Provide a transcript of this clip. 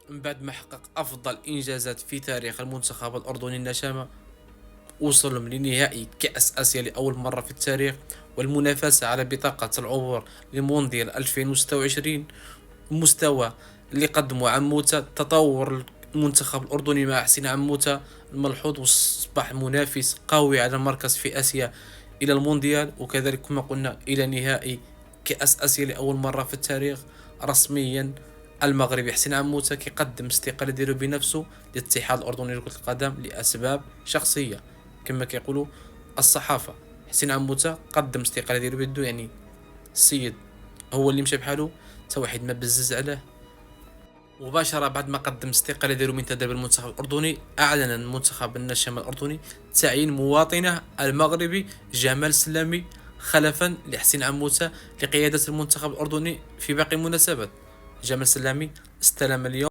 من بعد ما حقق أفضل إنجازات في تاريخ المنتخب الأردني النشامة، وصل لنهائي كأس آسيا لأول مرة في التاريخ، والمنافسة على بطاقة العبور لمونديال 2026. المستوى اللي قدمه عموتة، تطور المنتخب الأردني مع حسين عموتة الملحوظ، وأصبح منافس قوي على المركز في آسيا إلى المونديال، وكذلك كما قلنا إلى نهائي كأس آسيا لأول مرة في التاريخ. رسميا المغربي حسين عموتة كيقدم استقالة ديالو بنفسه للاتحاد الأردني لكرة القدم لأسباب شخصية كما كيقولوا الصحافة. حسين عموتة قدم استقالة ديالو بيدو، يعني السيد هو اللي مشى بحاله، حتى واحد ما بزز عليه. مباشرة بعد ما قدم استقالة ديالو من تدريب المنتخب الأردني، أعلن المنتخب الناشئ الأردني تعيين مواطنه المغربي جمال سلامي خلفا لحسين عموتة لقيادة المنتخب الأردني في باقي المناسبات. جمال سلامي استلم اليوم